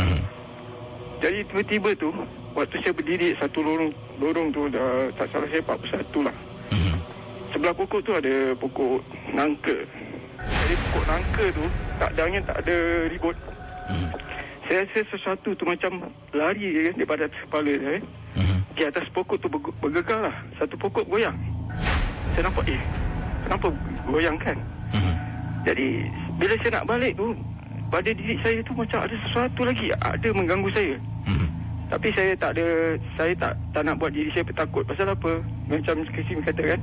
F: Jadi tiba-tiba tu, waktu saya berdiri satu lorong tu, dah tak salah saya 41 lah. Sebelah pokok tu ada pokok nangka. Jadi pokok nangka tu takdangnya tak ada ribut. Saya rasa sesuatu tu macam lari daripada atas kepala saya. Di atas pokok tu bergegar lah. Satu pokok goyang. Saya nampak kenapa goyang kan? Jadi bila saya nak balik tu, pada diri saya tu macam ada sesuatu lagi, ada mengganggu saya. Tapi saya tak nak buat diri saya bertakut. Pasal apa? Macam Kasim kata kan,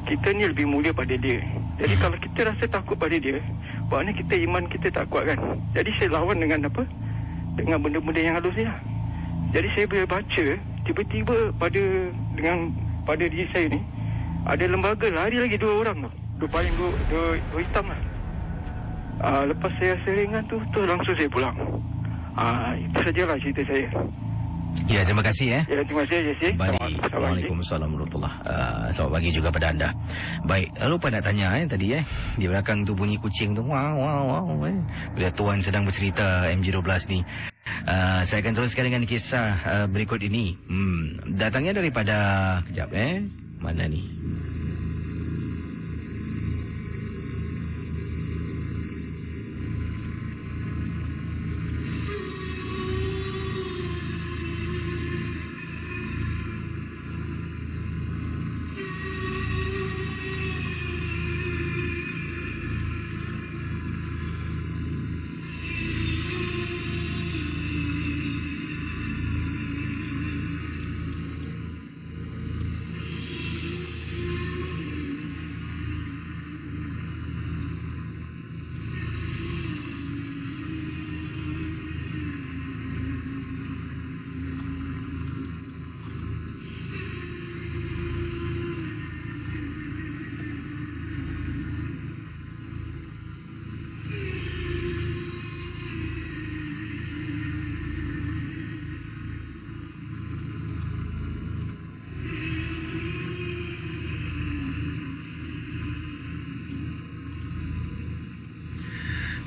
F: kita ni lebih mulia pada dia. Jadi kalau kita rasa takut pada dia, maknanya kita iman kita tak kuat kan. Jadi saya lawan dengan apa? Dengan benda-benda yang halus ni lah. Jadi saya bila baca, tiba-tiba pada diri saya ni ada lembaga lari lagi 2 orang tu. Dua hitam lah. Lepas saya rasa ringan tu langsung saya pulang. Itu sajalah cerita saya.
B: Ya, terima kasih
F: Ya, terima kasih Jesse.
B: Waalaikumsalam warahmatullahi. Selamat pagi juga pada anda. Baik, lupa nak tanya tadi di belakang tu bunyi kucing tu. Wow. Bila tuan sedang bercerita MG12 ni. Saya akan teruskan dengan kisah berikut ini. Datangnya daripada kejap mana ni?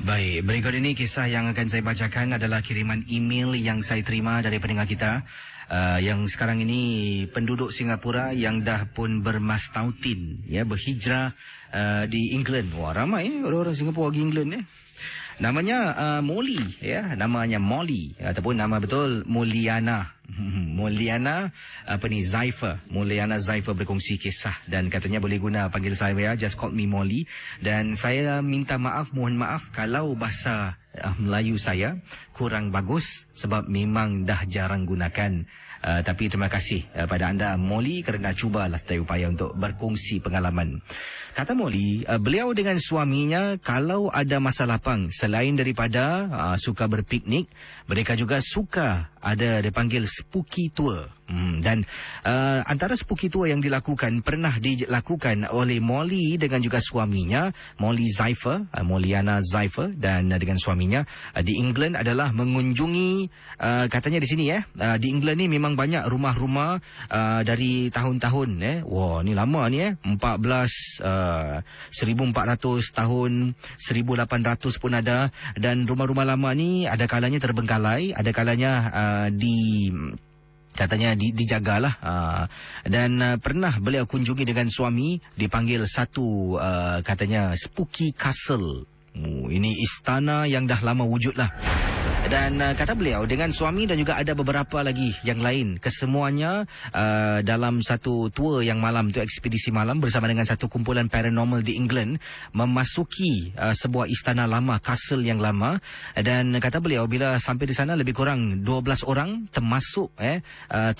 B: Baik, berikut ini kisah yang akan saya bacakan adalah kiriman email yang saya terima dari pendengar kita yang sekarang ini penduduk Singapura yang dah pun bermastautin berhijrah di England. Wah, ramai orang-orang Singapura pergi England Namanya Molly namanya Molly ataupun nama betul Mulyana. Mulyana Zaifer. Mulyana Zaifer berkongsi kisah dan katanya boleh guna panggil saya just call me Molly, dan saya minta mohon maaf kalau bahasa Melayu saya kurang bagus sebab memang dah jarang gunakan. Tapi terima kasih pada anda Molly kerana cubalah sedaya upaya untuk berkongsi pengalaman. Kata Molly, beliau dengan suaminya kalau ada masa lapang selain daripada suka berpiknik, mereka juga suka ada dipanggil spooky tour. Dan antara spooky tour yang pernah dilakukan oleh Molly dengan juga suaminya, Molly Zaifer, Mulyana Zaifer dan dengan suaminya di England adalah mengunjungi katanya di sini di England ni memang banyak rumah-rumah dari tahun-tahun wah ni lama ni 1400 tahun, 1800 pun ada, dan rumah-rumah lama ni ada kalanya terbengkalai, ada kalanya dijagalah dan pernah beliau kunjungi dengan suami dipanggil satu katanya spooky castle. Ini istana yang dah lama wujud lah. Dan kata beliau dengan suami dan juga ada beberapa lagi yang lain, kesemuanya dalam satu tour yang malam tu, ekspedisi malam bersama dengan satu kumpulan paranormal di England, memasuki sebuah istana lama, castle yang lama. Dan kata beliau bila sampai di sana lebih kurang 12 orang termasuk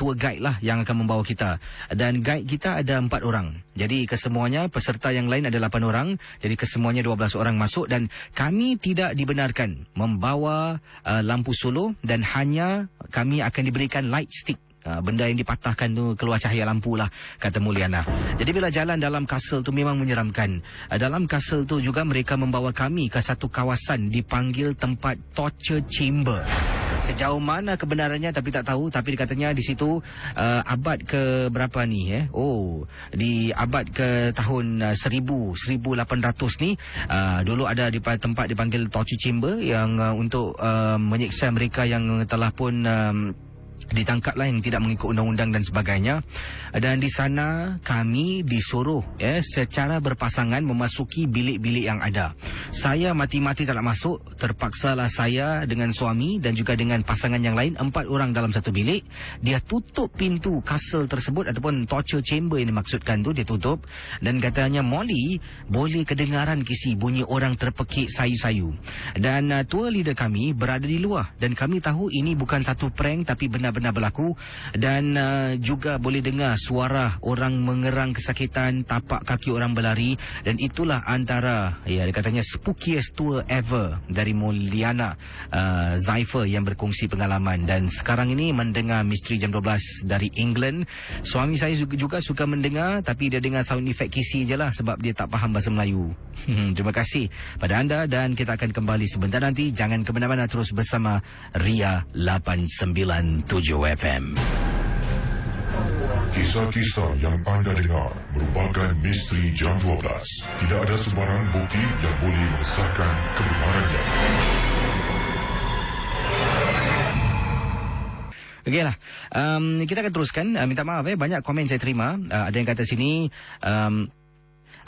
B: tour guide lah yang akan membawa kita, dan guide kita ada 4 orang. Jadi kesemuanya peserta yang lain ada 8 orang, jadi kesemuanya 12 orang masuk, dan kami tidak dibenarkan membawa lampu solo dan hanya kami akan diberikan light stick. Benda yang dipatahkan tu keluar cahaya lampu lah, kata Mulyana. Jadi bila jalan dalam castle tu memang menyeramkan. Dalam castle tu juga mereka membawa kami ke satu kawasan dipanggil tempat torture chamber. Sejauh mana kebenarannya tapi tak tahu, tapi katanya di situ abad ke berapa ni di abad ke tahun 1800 ni dulu ada di tempat dipanggil torture chamber yang untuk menyiksa mereka yang telah pun ditangkaplah yang tidak mengikut undang-undang dan sebagainya. Dan di sana kami disuruh secara berpasangan memasuki bilik-bilik yang ada. Saya mati-mati tak nak masuk. Terpaksalah saya dengan suami dan juga dengan pasangan yang lain, 4 orang dalam satu bilik. Dia tutup pintu kasel tersebut ataupun torture chamber yang dimaksudkan tu, dia tutup. Dan katanya, Molly, boleh kedengaran Kisi bunyi orang terpekik sayu-sayu. Dan tour leader kami berada di luar. Dan kami tahu ini bukan satu prank tapi benar-benar berlaku. Dan juga boleh dengar suara orang mengerang kesakitan, tapak kaki orang berlari. Dan itulah antara dia katanya spookiest tour ever dari Mulyana Zaifer yang berkongsi pengalaman. Dan sekarang ini mendengar Misteri Jam 12 dari England. Suami saya juga suka mendengar, tapi dia dengar sound effect Kisi je lah sebab dia tak faham bahasa Melayu. Terima kasih pada anda dan kita akan kembali sebentar nanti. Jangan ke mana-mana, terus bersama Ria 897 FM.
D: Kisah-kisah yang anda dengar merupakan misteri Jam 12. Tidak ada sebarang bukti yang boleh mengesahkan kebenarannya.
B: Okeylah, kita akan teruskan. Minta maaf banyak komen saya terima. Ada yang kata sini,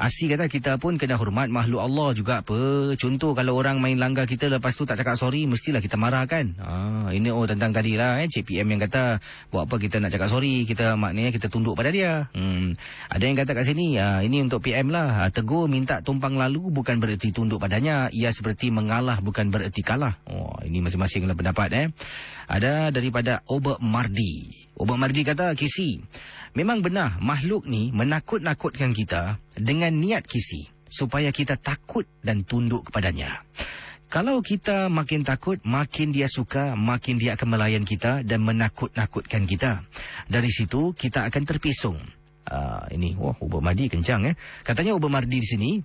B: Asi kata kita pun kena hormat makhluk Allah juga apa. Contoh kalau orang main langgar kita lepas tu tak cakap sorry, mestilah kita marah kan. Ini tentang tadi lah Cik PM yang kata buat apa kita nak cakap sorry, kita maknanya kita tunduk pada dia. Ada yang kata kat sini, ini untuk PM lah, tegur minta tumpang lalu bukan bererti tunduk padanya. Ia seperti mengalah bukan bererti kalah. Ini masing-masing lah pendapat. Ada daripada Oba Mardi. Oba Mardi kata, Kisi, memang benar makhluk ni menakut-nakutkan kita dengan niat Kisi supaya kita takut dan tunduk kepadanya. Kalau kita makin takut, makin dia suka, makin dia akan melayan kita dan menakut-nakutkan kita. Dari situ kita akan terpisung. Ini Oba Mardi kencang Katanya Oba Mardi di sini,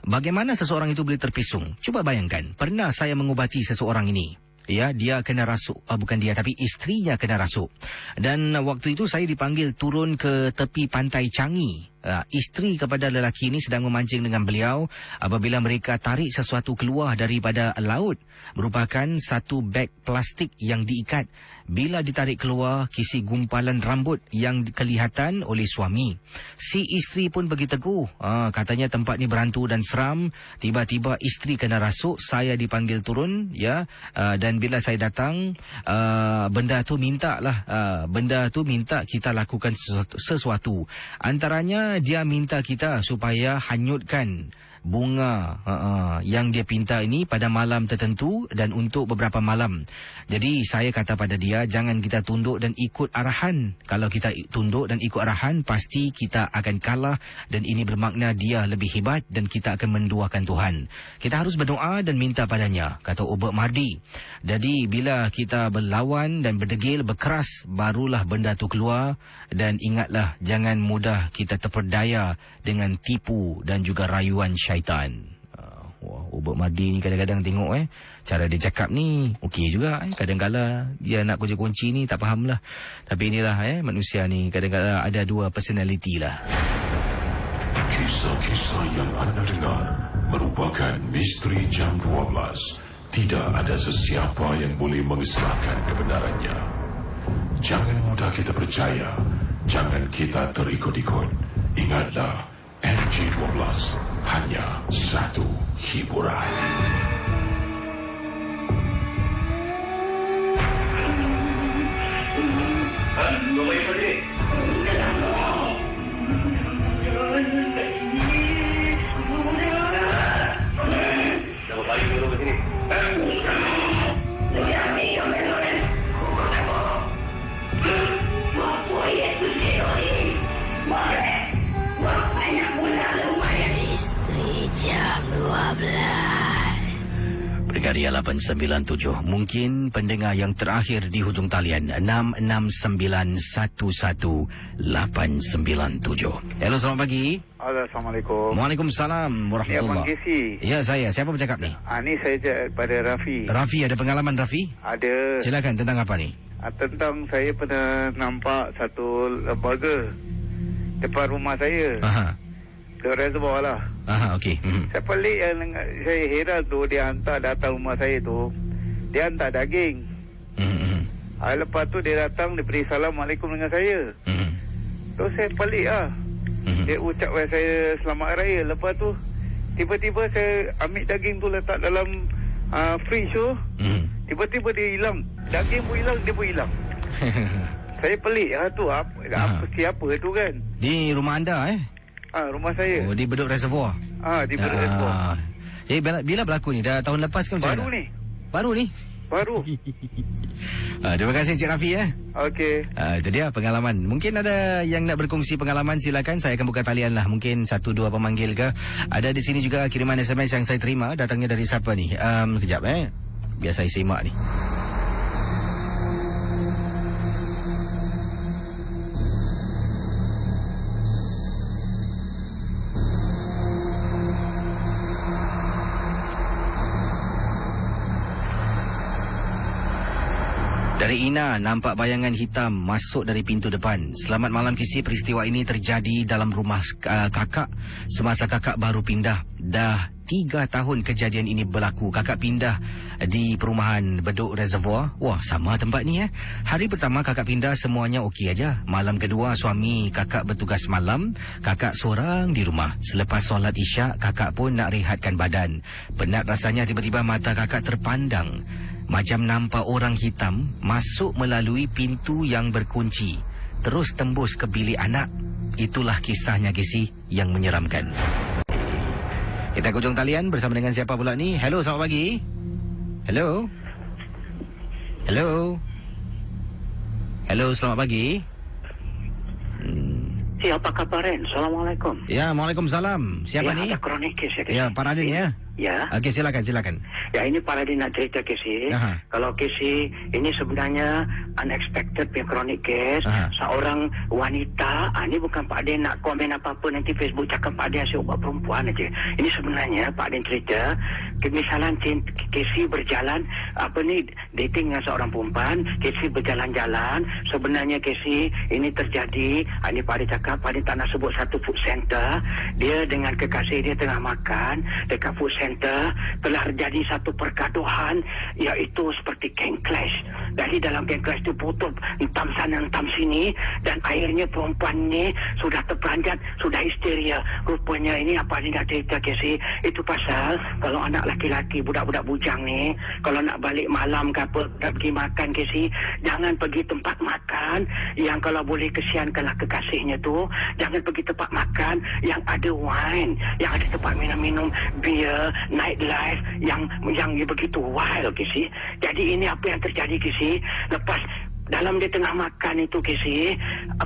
B: bagaimana seseorang itu boleh terpisung? Cuba bayangkan, pernah saya mengubati seseorang ini. Ya, dia kena rasuk. Bukan dia, tapi isterinya kena rasuk. Dan waktu itu saya dipanggil turun ke tepi pantai Changi. Isteri kepada lelaki ini sedang memancing dengan beliau apabila mereka tarik sesuatu keluar daripada laut. Merupakan satu beg plastik yang diikat. Bila ditarik keluar, Kisi gumpalan rambut yang kelihatan oleh suami. Si isteri pun pergi teguh. Katanya tempat ni berhantu dan seram. Tiba-tiba isteri kena rasuk, saya dipanggil turun, dan bila saya datang, benda tu minta kita lakukan sesuatu. Antaranya dia minta kita supaya hanyutkan bunga yang dia pinta ini pada malam tertentu dan untuk beberapa malam. Jadi saya kata pada dia, jangan kita tunduk dan ikut arahan. Kalau kita tunduk dan ikut arahan, pasti kita akan kalah dan ini bermakna dia lebih hebat dan kita akan menduakan Tuhan. Kita harus berdoa dan minta padanya, kata Oba Mardi. Jadi bila kita berlawan dan berdegil, berkeras, barulah benda tu keluar. Dan ingatlah, jangan mudah kita terperdaya dengan tipu dan juga rayuan syaitan. Oba Mardi ni kadang-kadang tengok cara dia cakap ni okey juga. Kadang-kadang dia nak kunci-kunci ni tak faham lah. Tapi inilah manusia ni kadang-kadang ada dua personality lah.
D: Kisah-kisah yang anda dengar merupakan misteri Jam 12. Tidak ada sesiapa yang boleh mengesahkan kebenarannya. Jangan mudah kita percaya. Jangan kita terikut-ikut. Ingatlah, NG12 hanya satu hiburan.
A: Misteri Jam 12.
B: Pendengar 897, mungkin pendengar yang terakhir di hujung talian 66911897. Hello, selamat pagi.
F: Assalamualaikum.
B: Waalaikumsalam warahmatullahi.
F: Ya, Bang Kisi.
B: Ya, saya. Siapa bercakap ni?
F: Ni saya pada Rafi.
B: Rafi, ada pengalaman Rafi?
F: Ada.
B: Silakan, tentang apa ni?
F: Tentang saya pernah nampak satu lembaga depan rumah saya. Ke reservoir lah.
B: Okey.
F: Saya pelik yang saya heran tu, dia hantar datang rumah saya tu, dia hantar daging. Lepas tu dia datang, dia beri Assalamualaikum dengan saya. Terus saya pelik lah. Dia ucapkan saya selamat raya. Lepas tu tiba-tiba saya ambil daging tu letak dalam fridge tu. Tiba-tiba dia hilang. Daging pun hilang, dia pun hilang. Saya pelik lah tu. Siapa tu kan?
B: Di rumah anda
F: rumah saya.
B: Oh, di Bedok Reservoir.
F: Di Bedok Reservoir.
B: Jadi bila berlaku ni? Dah tahun lepas ke macam mana? Baru ni?
F: Baru.
B: Terima kasih Cik Rafi
F: Okey.
B: Itu dia pengalaman. Mungkin ada yang nak berkongsi pengalaman, silakan. Saya akan buka talian lah. Mungkin 1-2 pemanggil ke. Ada di sini juga kiriman SMS yang saya terima. Datangnya dari siapa ni? Kejap biar saya simak ni. Dari Ina, nampak bayangan hitam masuk dari pintu depan. Selamat malam Kisi, peristiwa ini terjadi dalam rumah kakak semasa kakak baru pindah. Dah 3 tahun kejadian ini berlaku. Kakak pindah di perumahan Bedok Reservoir. Wah, sama tempat ni Hari pertama kakak pindah semuanya okey aja. Malam kedua suami kakak bertugas malam. Kakak seorang di rumah. Selepas solat isyak, kakak pun nak rehatkan badan. Penat rasanya, tiba-tiba mata kakak terpandang. Macam nampak orang hitam masuk melalui pintu yang berkunci, terus tembus ke bilik anak. Itulah kisahnya Kisi yang menyeramkan. Kita ke ujung talian bersama dengan siapa pula ni? Hello, selamat pagi. Hello. Hello. Hello, selamat pagi.
G: Apa khabar, Ren? Assalamualaikum.
B: Ya, Waalaikumsalam. Siapa ni?
G: Ada kronik kes.
B: Ya, Pak Radin ya.
G: Ya.
B: Okey, silakan.
G: Ya, ini Pak Radin nak cerita Kesi. Kalau Kesi, ini sebenarnya unexpected punya kronik kes. Seorang wanita, ini bukan Pak Radin nak komen apa-apa, nanti Facebook cakap Pak Radin asyik ubat perempuan aja. Ini sebenarnya Pak Radin cerita, misalan Kesi berjalan, dating dengan seorang perempuan, Kesi berjalan-jalan. Sebenarnya Kesi, ini terjadi, ini Pak Radin cakap, Pak Radin tak nak sebut satu food center. Dia dengan kekasih dia tengah makan dekat food center, telah terjadi satu pergaduhan, iaitu seperti gang clash. Dari dalam gang clash itu botol entam sana entam sini, dan akhirnya perempuan ni sudah terperanjat, sudah histeria. Rupanya ini apa ni nak cerita Kesi, itu pasal kalau anak laki-laki, budak-budak bujang ni, kalau nak balik malam ke apa, nak pergi makan Kesi, jangan pergi tempat makan yang kalau boleh kesiankanlah kekasihnya tu. Jangan pergi tempat makan yang ada wine, yang ada tempat minum-minum beer, nightlife yang begitu wild Kesi. Jadi ini apa yang terjadi Kesi, lepas dalam dia tengah makan itu Kesi,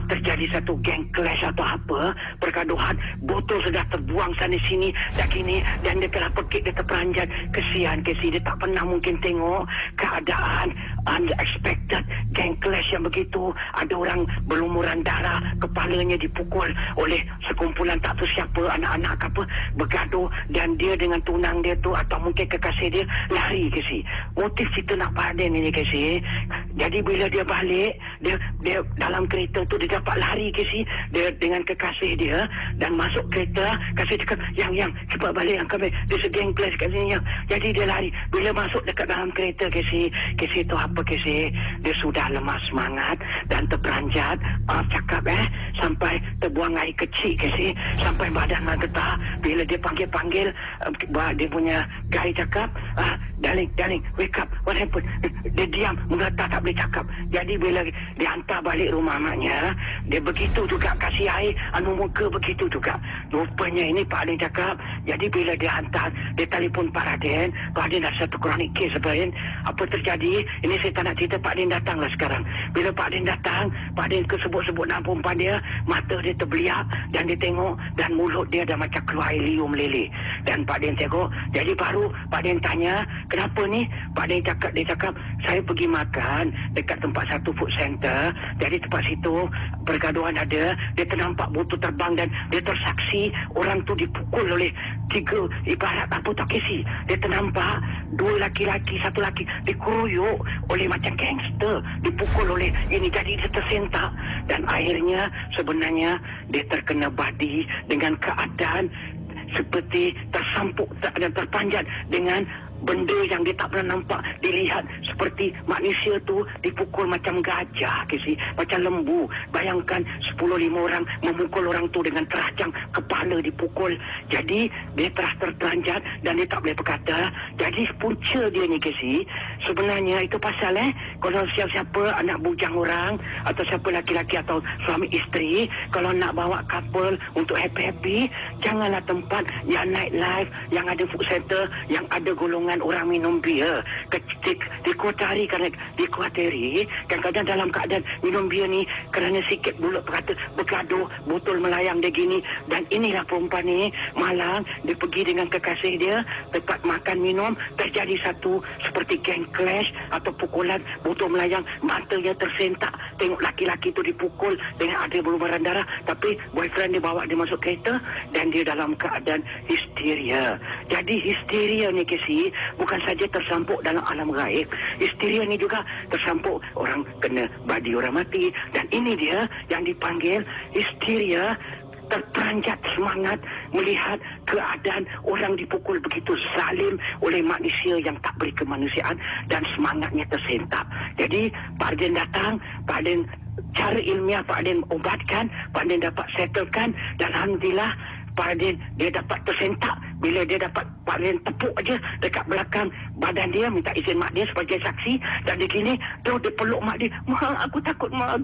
G: terjadi satu gang clash atau apa, pergaduhan, botol sudah terbuang sana sini dan kini, dan dia telah pekik, dia terperanjat. Kesian Kesi, dia tak pernah mungkin tengok keadaan unexpected gang clash yang begitu. Ada orang berlumuran darah, kepalanya dipukul oleh sekumpulan tak tahu siapa, anak-anak apa, bergaduh, dan dia dengan tunang dia tu atau mungkin kekasih dia lari Kesi. Motif cerita nak padan ini Kesi. Jadi bila dia balik, dia dalam kereta tu dia dapat lari Kesi, dia dengan kekasih dia, dan masuk kereta, kasih cakap yang cepat balik yang kami, dia segeng clash kat sini yang. Jadi dia lari. Bila masuk dekat dalam kereta Kesi tu apa Kesi, dia sudah lemah semangat dan terperanjat, cakap sampai terbuang air kecil Kesi, sampai badan menggetar. Bila dia panggil dia punya guy cakap, darling, wake up, what happened? Dia diam, menggetar, tak boleh cakap. Jadi bila dia hantar balik rumah maknya, dia begitu juga kasih air, muka begitu juga. Rupanya ini Pak Radin cakap, jadi bila dia hantar, dia telefon Pak Radin dah satu kronik kes sebenarnya. Apa terjadi, ini saya tak nak cerita, Pak Radin datanglah sekarang. Bila Pak Radin datang, Pak Radin sebut-sebut nama perempuan dia, mata dia terbeliak, dan dia tengok, dan mulut dia dah macam keluar air liur meleleh. Dan Pak Radin tengok, jadi baru Pak Radin tanya, kenapa ni? Pak Radin cakap, saya pergi makan dekat tempat satu food center. Jadi tempat situ pergaduhan ada, dia ternampak botol terbang, dan dia tersaksi orang tu dipukul oleh 3, ibarat apa tak Kesi, dia ternampak 2 laki-laki, 1 laki dikeroyok oleh macam gangster, dipukul oleh ini. Jadi dia tersentak, dan akhirnya sebenarnya dia terkena badi dengan keadaan seperti tersampuk dan terpanjat dengan benda yang dia tak pernah nampak, dilihat seperti manusia tu dipukul macam gajah, macam lembu. Bayangkan 10-5 orang memukul orang tu dengan terajang, kepala dipukul. Jadi dia terperanjat dan dia tak boleh berkata. Jadi punca dia ni sebenarnya itu pasal kalau siapa-siapa anak bujang orang atau siapa laki-laki atau suami isteri, kalau nak bawa couple untuk happy-happy, janganlah tempat yang night life, yang ada food center, yang ada golongan orang minum bir. Dikuatari kadang-kadang dalam keadaan minum bir ni kerana sikit bulut bergaduh, botol melayang dia gini. Dan inilah perempuan ni malang dia pergi dengan kekasih dia tempat makan minum, terjadi satu seperti gang clash atau pukulan, botol melayang, matanya tersentak, tengok laki-laki tu dipukul dengan ada berlumuran darah, tapi boyfriend dia bawa dia masuk kereta dan dia dalam keadaan histeria. Jadi histeria ni bukan saja tersampuk dalam alam gaib, histeria ni juga tersampuk orang kena badi orang mati. Dan ini dia yang dipanggil histeria, terperanjat semangat melihat keadaan orang dipukul begitu zalim oleh manusia yang tak beri kemanusiaan, dan semangatnya tersentak. Jadi Pak Adin datang, Pak Adin cara ilmiah, Pak Adin ubatkan, Pak Adin dapat settlekan, dan alhamdulillah Pak Adin dia dapat tersentak. Bila dia dapat Pak Adin tepuk aja dekat belakang badan dia, minta izin mak dia sebagai saksi, dan dia gini, dia peluk mak dia. Mak, aku takut mak,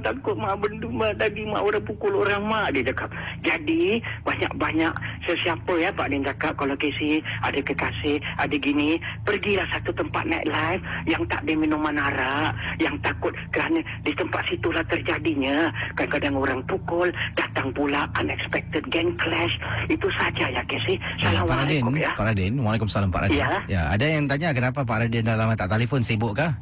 G: takut mak benda mak tadi mak orang pukul orang mak, dia cakap. Jadi banyak-banyak sesiapa Pak Adin cakap, kalau ada kekasih, ada gini, pergilah satu tempat night life yang tak ada minuman arak, yang takut kerana di tempat situlah terjadinya kadang-kadang orang pukul, datang pula unexpected gang clash. Itu saja ya Assalamualaikum
B: Pak Radin. Waalaikumsalam Pak Radin. Ya, ada yang tanya kenapa Pak Radin dah lama tak telefon, sibuk kah?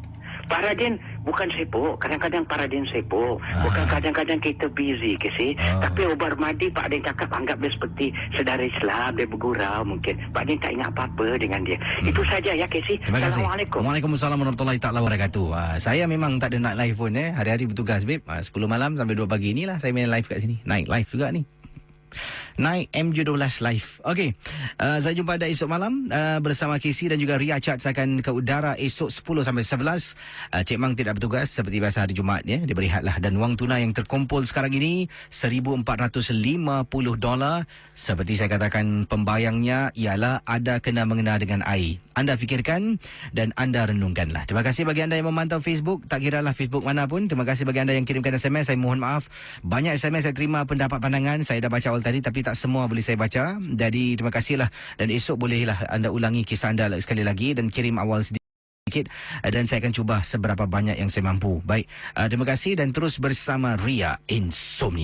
G: Pak Radin bukan sibuk, kadang-kadang Pak Radin sibuk, bukan kadang-kadang kita busy tapi Ubar Madi Pak Radin cakap anggap dia seperti saudara Islam, dia bergurau mungkin. Pak Radin tak ingat apa-apa dengan dia. Itu saja ya
B: Terima kasih.
G: Assalamualaikum.
B: Waalaikumsalam warahmatullahi taala wabarakatuh. Saya memang tak ada night live pun hari-hari bertugas babe. 10 malam sampai 2 pagi inilah saya main live kat sini. Night live juga ni. Naik MJ12 Live. Okey, saya jumpa anda esok malam bersama Casey dan juga Ria Chat. Saya akan ke udara esok 10 sampai 11. Cik Mang tidak bertugas seperti biasa hari Jumaat dia berehatlah. Dan wang tunai yang terkumpul sekarang ini $1,450. Seperti saya katakan, pembayangnya ialah ada kena-mengena dengan air. Anda fikirkan dan anda renungkanlah. Terima kasih bagi anda yang memantau Facebook, tak kiralah Facebook mana pun. Terima kasih bagi anda yang kirimkan SMS. Saya mohon maaf, banyak SMS saya terima pendapat pandangan. Saya dah baca awal tadi tapi tak semua boleh saya baca. Jadi terima kasihlah, dan esok bolehlah anda ulangi kisah anda sekali lagi dan kirim awal sedikit, dan saya akan cuba seberapa banyak yang saya mampu. Baik, terima kasih dan terus bersama Ria Insomnia.